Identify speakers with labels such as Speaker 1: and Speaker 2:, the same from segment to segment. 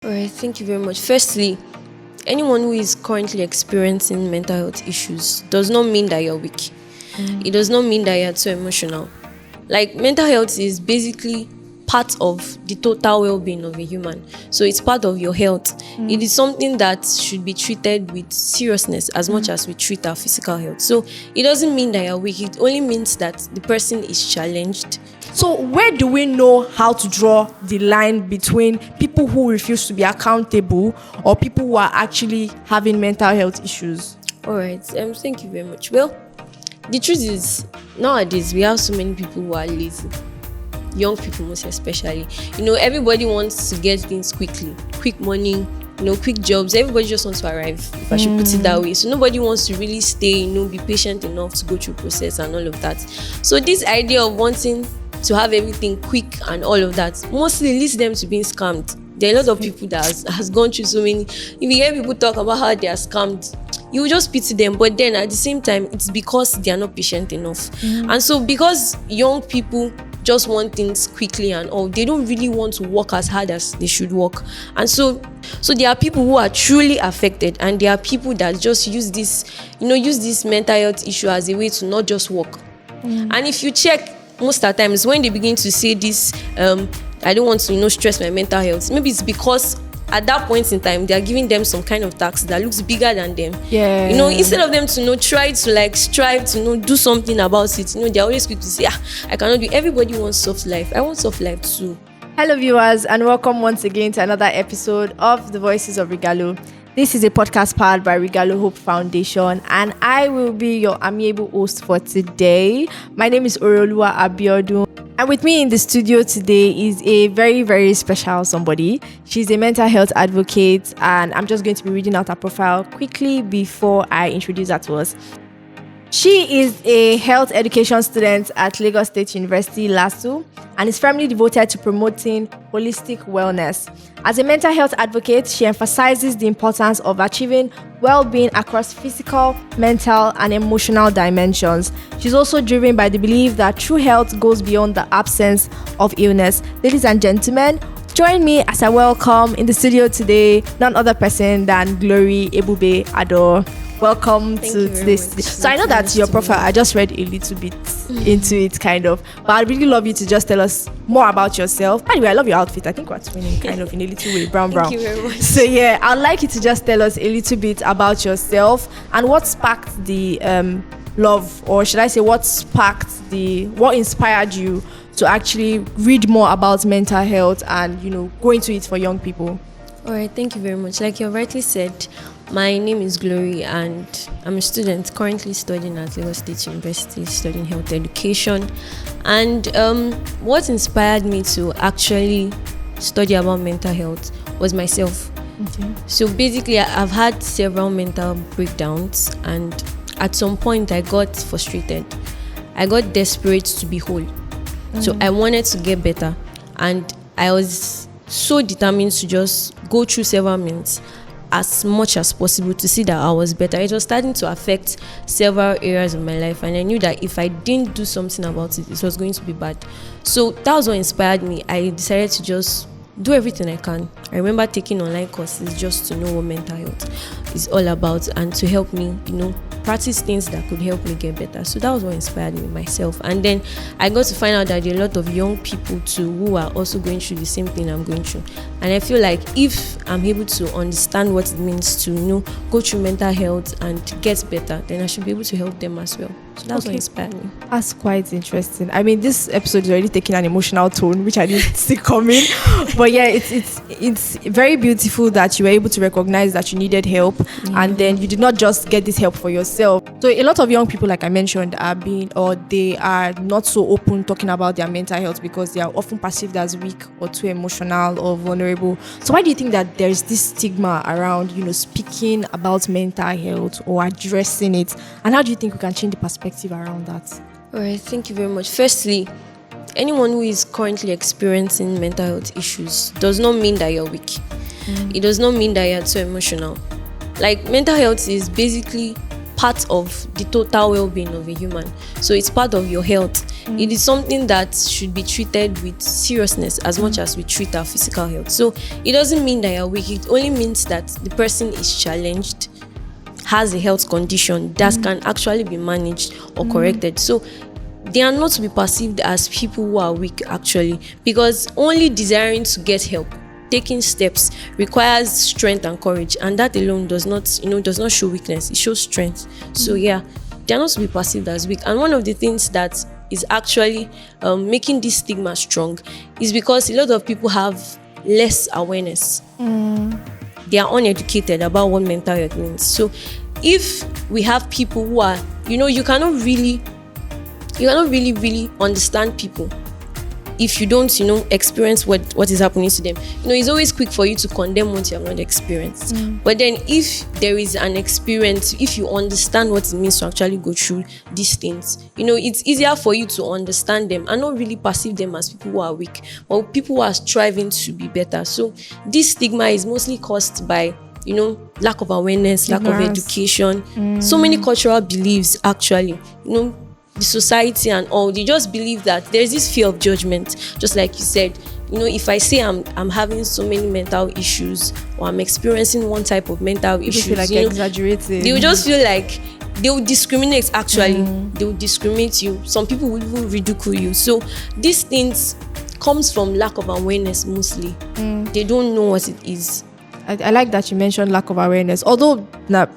Speaker 1: All right, thank you very much. Firstly, anyone who is currently experiencing mental health issues does not mean that you're weak. It does not mean that you're too emotional. Like, mental health is basically part of the total well-being of a human. So it's part of your health. It is something that should be treated with seriousness as much as we treat our physical health. So it doesn't mean that you're weak. It only means that the person is challenged.
Speaker 2: So where do we know how to draw the line between people who refuse to be accountable or people who are actually having mental health issues?
Speaker 1: All right. Thank you very much. Well, the truth is, nowadays we have so many people who are lazy. Young people most especially. Everybody wants to get things quickly. Quick money, quick jobs. Everybody just wants to arrive, if I should put it that way. So nobody wants to really stay, be patient enough to go through process and all of that. So this idea of wanting to have everything quick and all of that mostly leads them to being scammed. There are a lot of people that has gone through so many. If you hear people talk about how they are scammed, you will just pity them. But then at the same time, it's because they are not patient enough. And so because young people just want things quickly and all, they don't really want to work as hard as they should work. And so there are people who are truly affected, and there are people that just use this mental health issue as a way to not just work. And if you check, most of the times when they begin to say this, I don't want to stress my mental health, maybe it's because at that point in time they are giving them some kind of task that looks bigger than them. Instead of them to try to strive to do something about it, they're always quick to say, I cannot do. Everybody wants soft life. I want soft life too.
Speaker 2: Hello viewers, and welcome once again to another episode of The Voices of Regalo. This is a podcast powered by Regalo Hope Foundation, and I will be your amiable host for today. My name is Orolua Abiodun, and with me in the studio today is a very, very special somebody. She's a mental health advocate, and I'm just going to be reading out her profile quickly before I introduce her to us. She is a health education student at Lagos State University, LASU, and is firmly devoted to promoting holistic wellness. As a mental health advocate, she emphasizes the importance of achieving well-being across physical, mental, and emotional dimensions. She's also driven by the belief that true health goes beyond the absence of illness. Ladies and gentlemen, join me as I welcome in the studio today none other person than Glory Ebube Adoh. Welcome to this. So I know that your profile, I just read a little bit into it, kind of. But I'd really love you to just tell us more about yourself. Anyway, I love your outfit. I think we're twinning kind of in a little way, brown.
Speaker 1: Thank you very much.
Speaker 2: So yeah, I'd like you to just tell us a little bit about yourself and what sparked the love, or should I say what inspired you to actually read more about mental health and, go into it for young people.
Speaker 1: All right, thank you very much. Like you rightly said, my name is Glory, and I'm a student currently studying at Lagos State University, studying health education. And what inspired me to actually study about mental health was myself.
Speaker 2: Okay.
Speaker 1: So basically, I've had several mental breakdowns, and at some point I got frustrated. I got desperate to be whole. So I wanted to get better, and I was so determined to just go through several means as much as possible to see that I was better. It was starting to affect several areas of my life, and I knew that if I didn't do something about it, it was going to be bad. So that was what inspired me. I decided to just do everything I can. I remember taking online courses just to know what mental health is all about and to help me, practice things that could help me get better. So that was what inspired me myself. And then I got to find out that there are a lot of young people too who are also going through the same thing I'm going through. And I feel like if I'm able to understand what it means to go through mental health and get better, then I should be able to help them as well. So that's what inspired me.
Speaker 2: That's quite interesting. I mean, this episode is already taking an emotional tone, which I didn't see coming. But yeah, it's very beautiful that you were able to recognize that you needed help, and then you did not just get this help for yourself. So a lot of young people, like I mentioned, they are not so open talking about their mental health because they are often perceived as weak or too emotional or vulnerable. So why do you think that there's this stigma around, speaking about mental health or addressing it? And how do you think we can change the perspective around that?
Speaker 1: All right, thank you very much. Firstly, anyone who is currently experiencing mental health issues does not mean that you're weak. It does not mean that you're too emotional. Like, mental health is basically part of the total well-being of a human. So it's part of your health. It is something that should be treated with seriousness as much as we treat our physical health. So it doesn't mean that you're weak. It only means that the person is challenged, has a health condition that can actually be managed or corrected. So they are not to be perceived as people who are weak, actually, because only desiring to get help, taking steps, requires strength and courage, and that alone does not show weakness. It shows strength. So yeah, they are not to be perceived as weak. And one of the things that is actually making this stigma strong is because a lot of people have less awareness. They are uneducated about what mental health means. So if we have people who are, you cannot really understand people if you don't, experience what is happening to them. It's always quick for you to condemn what you have not experienced. But then if there is an experience, if you understand what it means to actually go through these things, it's easier for you to understand them and not really perceive them as people who are weak or people who are striving to be better. So this stigma is mostly caused by lack of awareness, lack of education, so many cultural beliefs, actually, the society and all. They just believe that there's this fear of judgment, just like you said. If I say I'm having so many mental issues or I'm experiencing one type of mental issues,
Speaker 2: feel like exaggerating.
Speaker 1: They will just feel like they will discriminate. Actually, they will discriminate you. Some people will even ridicule you. So these things comes from lack of awareness mostly. They don't know what it is.
Speaker 2: I like that you mentioned lack of awareness. Although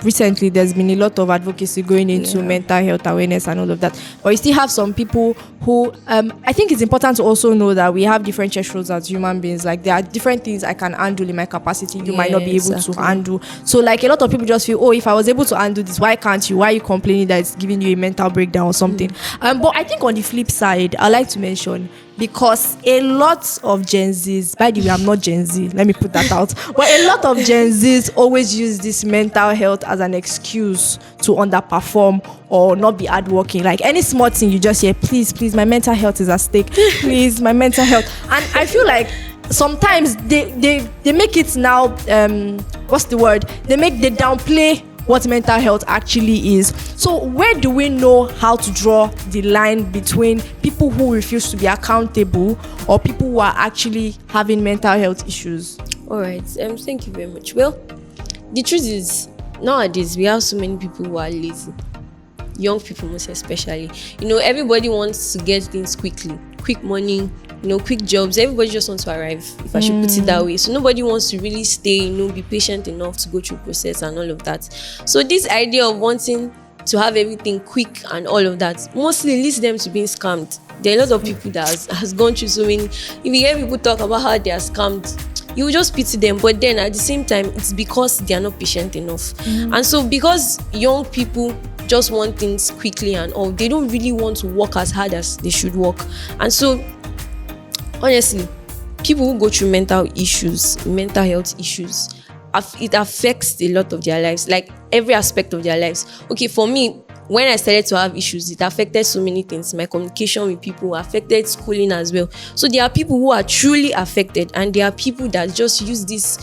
Speaker 2: recently there's been a lot of advocacy going into mental health awareness and all of that, but you still have some people who I think it's important to also know that we have different thresholds as human beings. Like there are different things I can handle in my capacity you might not be able to handle. So like a lot of people just feel, oh, if I was able to handle this, why can't you? Why are you complaining that it's giving you a mental breakdown or something? But I think on the flip side, I like to mention, because a lot of Gen Zs, by the way, I'm not Gen Z, let me put that out, but a lot of Gen Zs always use this mental health as an excuse to underperform or not be hardworking. Like any small thing you just hear, please, my mental health is at stake, please, my mental health. And I feel like sometimes they make it now, what's the word? They downplay what mental health actually is. So where do we know how to draw the line between people who refuse to be accountable or people who are actually having mental health issues?
Speaker 1: All right, thank you very much. Well, the truth is, nowadays we have so many people who are lazy, young people most especially. Everybody wants to get things quickly, quick money, quick jobs. Everybody just wants to arrive, if I should put it that way. So nobody wants to really stay, be patient enough to go through process and all of that. So this idea of wanting to have everything quick and all of that mostly leads them to being scammed. There are a lot of people that has gone through so many. If you hear people talk about how they are scammed, you will just pity them. But then at the same time, it's because they are not patient enough. And so because young people just want things quickly and all, they don't really want to work as hard as they should work. And so honestly, people who go through mental health issues, it affects a lot of their lives, like every aspect of their lives. Okay, for me, when I started to have issues, it affected so many things. My communication with people affected schooling as well. So there are people who are truly affected, and there are people that just use this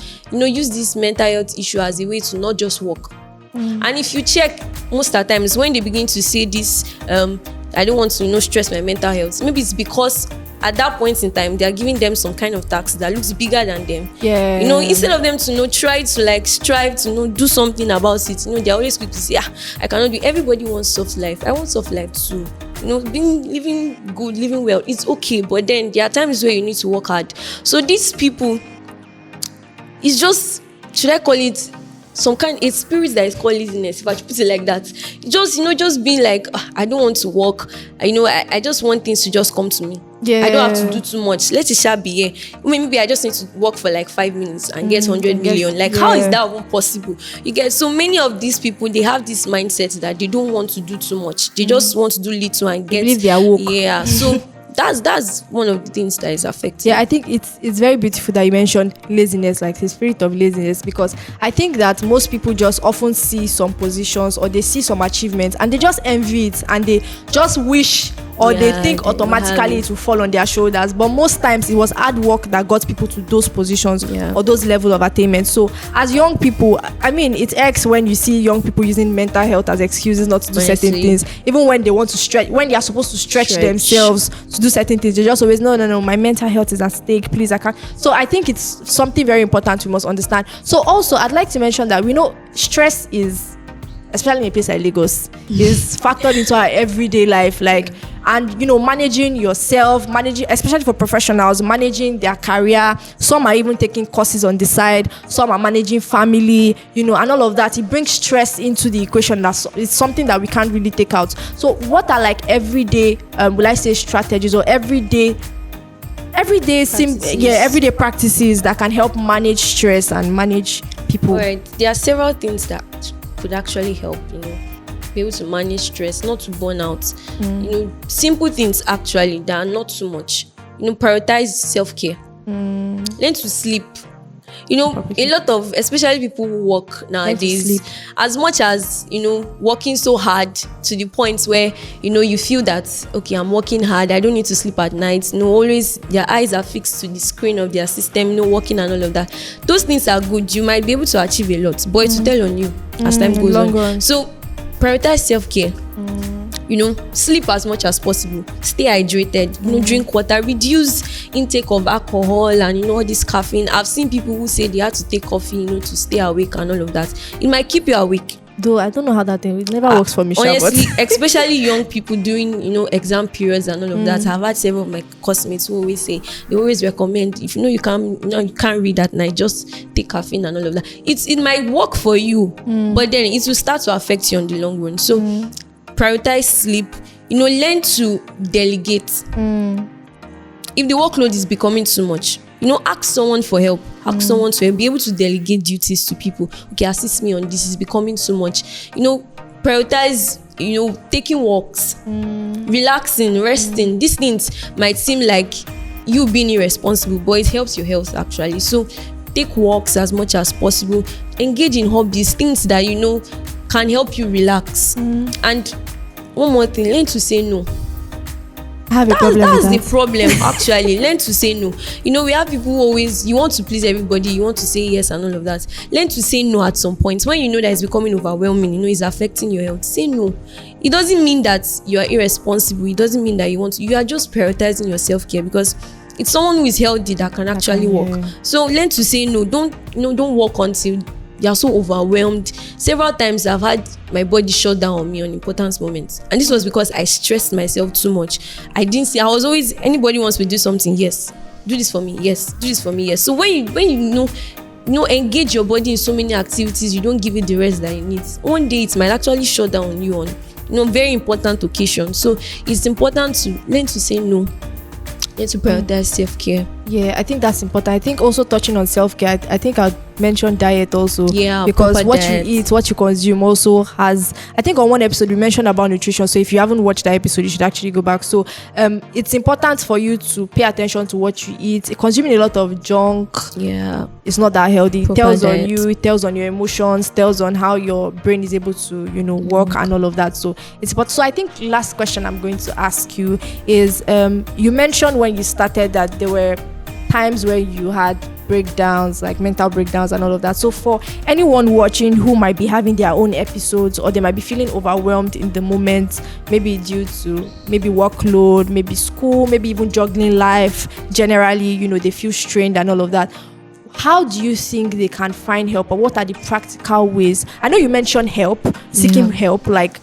Speaker 1: mental health issue as a way to not just work. And if you check, most of the times when they begin to say this, I don't want to stress my mental health, maybe it's because at that point in time they are giving them some kind of task that looks bigger than them. Instead of them to try to strive to do something about it, they're always quick to say, I cannot do. Everybody wants soft life. I want soft life too. Living good, living well, it's okay, but then there are times where you need to work hard. So these people, it's just, should I call it some kind of spirit that is called laziness, if I should put it like that. Just being like, I don't want to work. I just want things to just come to me. I don't have to do too much. Let it shall be here. Maybe I just need to work for like 5 minutes and get 100 million. How is that even possible? You get so many of these people, they have this mindset that they don't want to do too much. They just want to do little and get.
Speaker 2: Believe they are woke.
Speaker 1: Yeah. So that's one of the things that is affecting.
Speaker 2: Yeah, I think it's very beautiful that you mentioned laziness, like the spirit of laziness, because I think that most people just often see some positions or they see some achievements and they just envy it and they just wish or they
Speaker 1: Yeah,
Speaker 2: think
Speaker 1: they will have
Speaker 2: automatically
Speaker 1: it.
Speaker 2: it will fall on their shoulders. But most times it was hard work that got people to those positions
Speaker 1: Yeah.
Speaker 2: or those level of attainment. So as young people, I mean, it irks when you see young people using mental health as excuses not to do certain
Speaker 1: Honestly.
Speaker 2: things, even when they want to stretch, when they are supposed to stretch
Speaker 1: Stretch.
Speaker 2: themselves to do certain things. They just always no, my mental health is at stake, please, I can't. So I think it's something very important we must understand. So also I'd like to mention that we know stress is, especially in a place like Lagos, is factored into our everyday life, like, and managing yourself, managing, especially for professionals, managing their career. Some are even taking courses on the side, some are managing family, and all of that. It brings stress into the equation. It's something that we can't really take out. So what are like everyday will I say strategies or everyday everyday practices that can help manage stress and manage people?
Speaker 1: Alright, there are several things that could actually help, be able to manage stress, not to burn out. Simple things actually that are not too much. Prioritize self-care. Learn to sleep. A lot of, especially people who work nowadays, as much as working so hard to the point where you feel that, okay, I'm working hard, I don't need to sleep at night. Always their eyes are fixed to the screen of their system, working and all of that. Those things are good. You might be able to achieve a lot, but it will tell on you as time goes on.
Speaker 2: Run.
Speaker 1: So prioritize self-care. Sleep as much as possible, stay hydrated, drink water, reduce intake of alcohol and all this caffeine. I've seen people who say they have to take coffee to stay awake and all of that. It might keep you awake,
Speaker 2: Though I don't know how that thing, it never works for me.
Speaker 1: honestly. Especially young people during exam periods and all of that. I've had several of my classmates who always say, they always recommend, if you can't read at night, just take caffeine and all of that. It might work for you, but then it will start to affect you on the long run. So prioritize sleep. Learn to delegate. If the workload is becoming too much, ask someone for help. Ask someone to help. Be able to delegate duties to people. Okay, assist me on this. It's becoming too much. Prioritize. Taking walks, relaxing, resting. These things might seem like you being irresponsible, but it helps your health actually. So take walks as much as possible. Engage in hobbies, things that can help you relax. And one more thing, learn to say no.
Speaker 2: I have a problem with
Speaker 1: That's
Speaker 2: that.
Speaker 1: the problem actually. Learn to say no. We have people who always, you want to please everybody, you want to say yes and all of that. Learn to say no at some point. When you know that it's becoming overwhelming, it's affecting your health, say no. It doesn't mean that you are irresponsible. It doesn't mean that you are just prioritizing your self-care, because it's someone who is healthy that can actually work. So learn to say no. Don't work until you're so overwhelmed. Several times I've had my body shut down on me on important moments, and this was because I stressed myself too much. I was always, anybody wants to do something, yes, do this for me, yes, do this for me, yes. So when you engage your body in so many activities, you don't give it the rest that it needs. One day it might actually shut down on you on very important occasions. So it's important to learn to say no. Learn to prioritize self-care.
Speaker 2: Yeah, I think that's important. I think also touching on self-care, I think I'll mention diet also.
Speaker 1: Yeah,
Speaker 2: because
Speaker 1: proper
Speaker 2: what
Speaker 1: diet.
Speaker 2: you eat, what you consume also has, I think on one episode we mentioned about nutrition. So if you haven't watched that episode, you should actually go back. So it's important for you to pay attention to what you eat. Consuming a lot of junk,
Speaker 1: Yeah.
Speaker 2: it's not that healthy. It
Speaker 1: Proper
Speaker 2: tells on
Speaker 1: diet.
Speaker 2: you, it tells on your emotions, tells on how your brain is able to work and all of that. So it's important. So I think last question I'm going to ask you is, you mentioned when you started that there were times where you had breakdowns, like mental breakdowns and all of that. So for anyone watching who might be having their own episodes, or they might be feeling overwhelmed in the moment, maybe due to maybe workload, maybe school, maybe even juggling life generally, they feel strained and all of that, how do you think they can find help, or what are the practical ways? I know you mentioned help, seeking help, like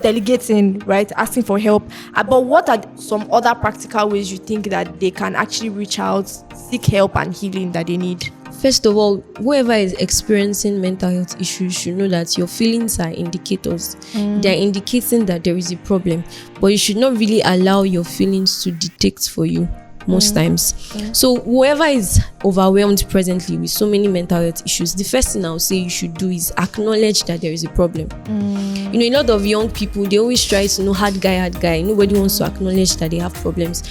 Speaker 2: delegating, right, asking for help, but what are some other practical ways you think that they can actually reach out, seek help and healing that they need?
Speaker 1: First of all, whoever is experiencing mental health issues should know that your feelings are indicators. They're indicating that there is a problem, but you should not really allow your feelings to dictate for you most times. So whoever is overwhelmed presently with so many mental health issues, the first thing I would say you should do is acknowledge that there is a problem. A lot of young people, they always try to hard guy. Nobody wants to acknowledge that they have problems.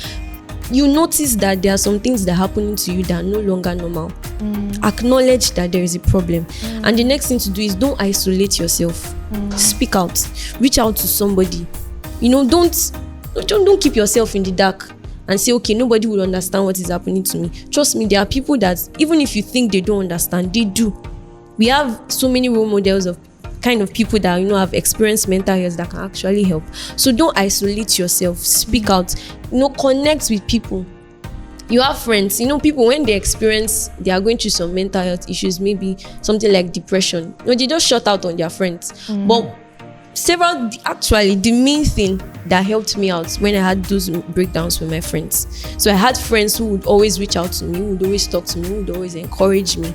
Speaker 1: You notice that there are some things that are happening to you that are no longer normal. Acknowledge that there is a problem. And the next thing to do is don't isolate yourself. Speak out. Reach out to somebody. Don't Don't keep yourself in the dark and say, okay, nobody will understand what is happening to me. Trust me, there are people that even if you think they don't understand, they do. We have so many role models of kind of people that have experienced mental health that can actually help. So don't isolate yourself. Speak out. Connect with people. You have friends. People when they are going through some mental health issues, maybe something like depression. They just shut out on their friends. But the main thing that helped me out when I had those breakdowns with my friends. So I had friends who would always reach out to me, who would always talk to me, who would always encourage me,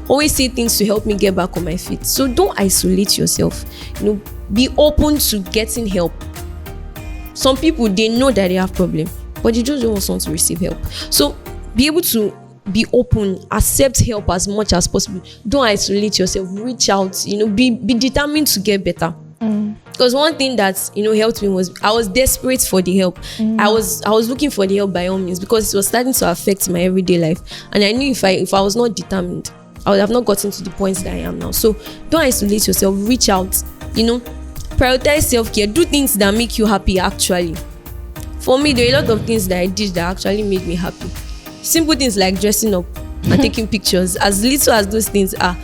Speaker 1: always say things to help me get back on my feet. So don't isolate yourself. Be open to getting help. Some people, they know that they have problems, but they just don't want to receive help. So be able to be open, accept help as much as possible. Don't isolate yourself. Reach out. Be determined to get better. Because one thing that helped me was I was desperate for the help. I was looking for the help by all means because it was starting to affect my everyday life, and I knew if I was not determined, I would have not gotten to the point that I am now. So don't isolate yourself. Reach out. Prioritize self-care. Do things that make you happy. Actually, for me, there are a lot of things that I did that actually made me happy. Simple things like dressing up and taking pictures. As little as those things are,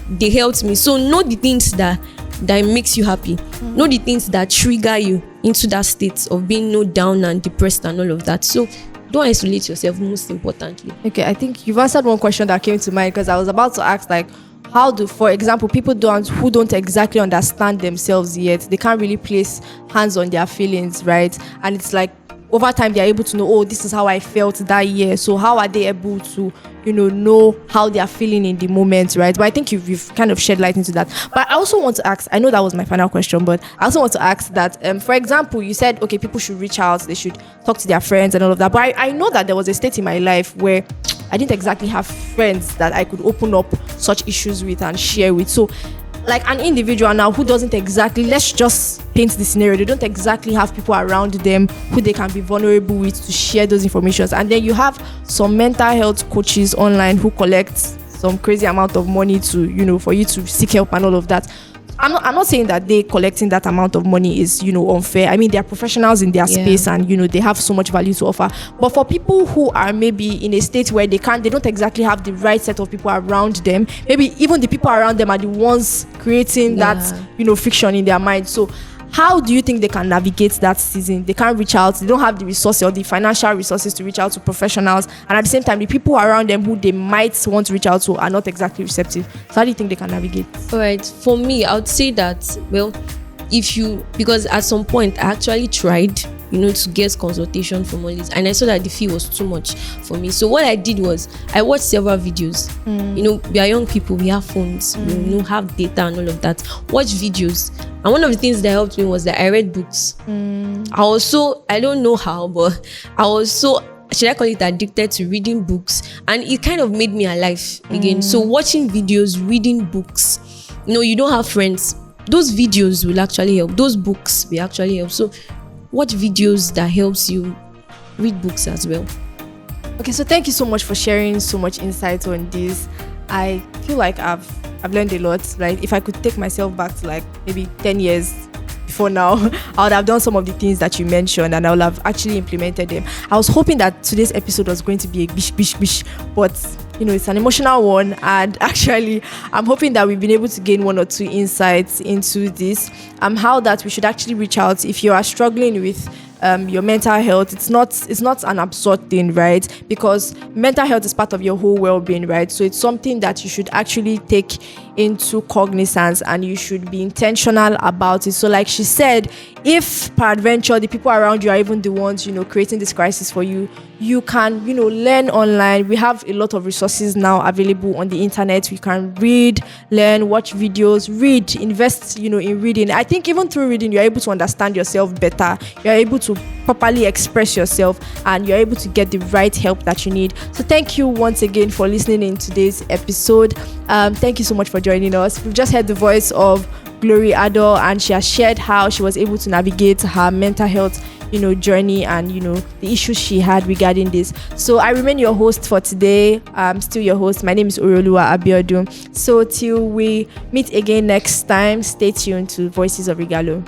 Speaker 1: they helped me. So know the things that makes you happy. Know the things that trigger you into that state of being down and depressed and all of that. So don't isolate yourself, most importantly.
Speaker 2: Okay, I think you've answered one question that came to mind, because I was about to ask, like, how do, for example, people who don't exactly understand themselves yet, they can't really place hands on their feelings, right? And it's like over time they're able to know, oh, this is how I felt that year. So how are they able to know how they are feeling in the moment, right? But I think you've kind of shed light into that. But I also want to ask, I know that was my final question, but I also want to ask that, for example, you said, okay, people should reach out, they should talk to their friends and all of that. But I know that there was a state in my life where I didn't exactly have friends that I could open up such issues with and share with. So like an individual now who doesn't exactly, let's just paint the scenario, they don't exactly have people around them who they can be vulnerable with to share those informations. And then you have some mental health coaches online who collect some crazy amount of money to, for you to seek help and all of that. I'm not saying that they collecting that amount of money is, unfair. I mean, they are professionals in their space and, they have so much value to offer. But for people who are maybe in a state where they don't exactly have the right set of people around them, maybe even the people around them are the ones creating that, fiction in their mind. So how do you think they can navigate that season? They can't reach out. They don't have the resources or the financial resources to reach out to professionals. And at the same time, the people around them who they might want to reach out to are not exactly receptive. So how do you think they can navigate?
Speaker 1: All right. For me, I would say that, because at some point I actually tried, to get consultation from all this, and I saw that the fee was too much for me. So what I did was I watched several videos. We are young people, we have phones, we have data and all of that. Watch videos. And one of the things that helped me was that I read books. I don't know how, but I was so, should I call it, addicted to reading books, and it kind of made me alive again. So watching videos, reading books, you don't have friends, those videos will actually help. Those books will actually help. So watch videos that helps you. Read books as well.
Speaker 2: Okay, so thank you so much for sharing so much insight on this. I feel like I've learned a lot. Like, if I could take myself back to like maybe 10 years before now, I would have done some of the things that you mentioned, and I would have actually implemented them. I was hoping that today's episode was going to be a bish, but it's an emotional one, and actually I'm hoping that we've been able to gain one or two insights into this, how that we should actually reach out if you are struggling with your mental health. It's not an absurd thing, right? Because mental health is part of your whole well-being, right? So it's something that you should actually take into cognizance, and you should be intentional about it. So like she said, if peradventure the people around you are even the ones creating this crisis for you, you can learn online. We have a lot of resources now available on the internet. We can read, learn, watch videos, read, invest in reading. I think even through reading you're able to understand yourself better, you're able to properly express yourself, and you're able to get the right help that you need. So thank you once again for listening in today's episode. Thank you so much for joining us. We've just heard the voice of Glory Adoh, and she has shared how she was able to navigate her mental health journey and the issues she had regarding this. So I remain your host for today. I'm still your host. My name is Uroluwa Abiodun. So till we meet again next time, stay tuned to Voices of Regalo.